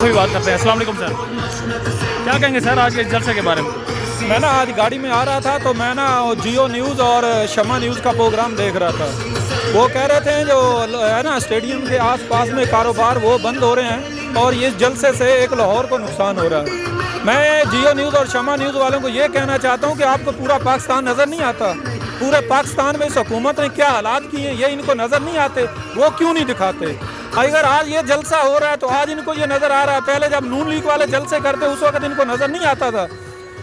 بھی بات کرتے ہیں۔ السلام علیکم سر، کیا کہیں گے سر آج کے جلسے کے بارے میں؟ میں نا آج گاڑی میں آ رہا تھا تو میں نا جیو نیوز اور شمع نیوز کا پروگرام دیکھ رہا تھا۔ وہ کہہ رہے تھے جو ہے نا اسٹیڈیم کے آس پاس میں کاروبار وہ بند ہو رہے ہیں اور اس جلسے سے ایک لاہور کو نقصان ہو رہا ہے۔ میں جیو نیوز اور شمع نیوز والوں کو یہ کہنا چاہتا ہوں کہ آپ کو پورا پاکستان نظر نہیں آتا؟ پورے پاکستان میں اس حکومت نے کیا حالات کیے ہیں یہ ان کو نظر نہیں آتے؟ وہ کیوں نہیں دکھاتے؟ اگر آج یہ جلسہ ہو رہا ہے تو آج ان کو یہ نظر آ رہا ہے، پہلے جب نون لیگ والے جلسے کرتے اس وقت ان کو نظر نہیں آتا تھا۔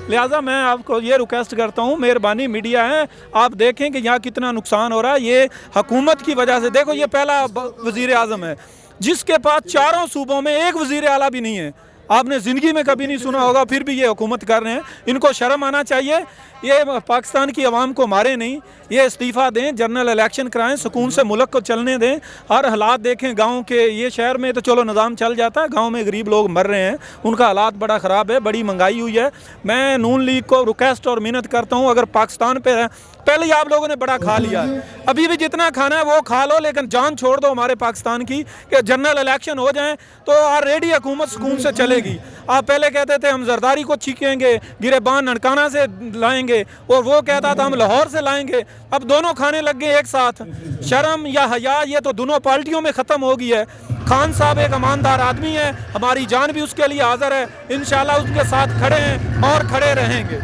لہٰذا میں آپ کو یہ ریکویسٹ کرتا ہوں، مہربانی میڈیا ہے، آپ دیکھیں کہ یہاں کتنا نقصان ہو رہا ہے۔ یہ حکومت کی وجہ سے، دیکھو یہ پہلا وزیر اعظم ہے جس کے پاس چاروں صوبوں میں ایک وزیر اعلیٰ بھی نہیں ہے۔ آپ نے زندگی میں کبھی نہیں سنا ہوگا، پھر بھی یہ حکومت کر رہے ہیں۔ ان کو شرم آنا چاہیے، یہ پاکستان کی عوام کو مارے نہیں، یہ استعفیٰ دیں، جنرل الیکشن کرائیں، سکون سے ملک کو چلنے دیں۔ ہر حالات دیکھیں گاؤں کے، یہ شہر میں تو چلو نظام چل جاتا ہے، گاؤں میں غریب لوگ مر رہے ہیں، ان کا حالات بڑا خراب ہے، بڑی مہنگائی ہوئی ہے۔ میں نون لیگ کو ریکویسٹ اور محنت کرتا ہوں، اگر پاکستان پہ ہے، پہلے ہی آپ لوگوں نے بڑا کھا لیا ہے، ابھی بھی جتنا کھانا ہے وہ کھا لو، لیکن جان چھوڑ دو ہمارے پاکستان کی کہ جنرل الیکشن ہو جائیں تو آلریڈی حکومت سکون سے چلے گی۔ آپ پہلے کہتے تھے ہم زرداری کو چھینکیں گے، گریبان ننکانہ سے لائیں گے، اور وہ کہتا تھا ہم لاہور سے لائیں گے، اب دونوں کھانے لگ گئے ایک ساتھ۔ شرم یا حیا یہ تو دونوں پارٹیوں میں ختم ہو گئی ہے۔ خان صاحب ایک ایماندار آدمی ہے، ہماری جان بھی اس کے لیے حاضر ہے، انشاءاللہ اس کے ساتھ کھڑے ہیں اور کھڑے رہیں گے۔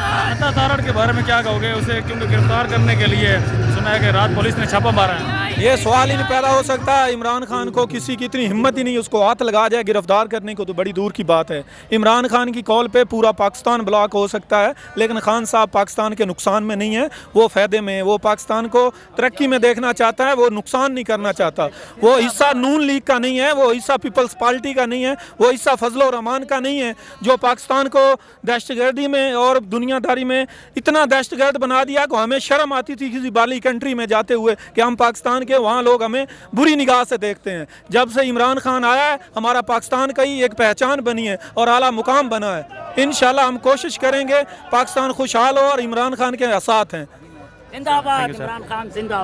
عطا تارڑ کے بارے میں کیا کہو گے؟ اسے کیونکہ گرفتار کرنے کے لیے سنا ہے کہ رات پولیس نے چھاپا مارا ہے۔ یہ سوال ہی نہیں پیدا ہو سکتا، عمران خان کو کسی کی اتنی ہمت ہی نہیں اس کو ہاتھ لگا جائے گرفتار کرنے کو، تو بڑی دور کی بات ہے۔ عمران خان کی کال پہ پورا پاکستان بلاک ہو سکتا ہے، لیکن خان صاحب پاکستان کے نقصان میں نہیں ہے، وہ فائدے میں ہے۔ وہ پاکستان کو ترقی میں دیکھنا چاہتا ہے، وہ نقصان نہیں کرنا چاہتا۔ وہ حصہ نون لیگ کا نہیں ہے، وہ حصہ پیپلز پارٹی کا نہیں ہے، وہ حصہ فضل الرحمان کا نہیں ہے، جو پاکستان کو دہشت گردی میں اور دنیا داری میں اتنا دہشت گرد بنا دیا کہ ہمیں شرم آتی تھی کسی بالی کنٹری میں جاتے ہوئے کہ ہم پاکستان کے، وہاں لوگ ہمیں بری نگاہ سے دیکھتے ہیں۔ جب سے عمران خان آیا ہے ہمارا پاکستان کا ہی ایک پہچان بنی ہے اور اعلیٰ مقام بنا ہے۔ انشاءاللہ ہم کوشش کریں گے پاکستان خوشحال ہو اور عمران خان کے ساتھ ہیں۔ زندہ باد عمران خان، زندہ باد۔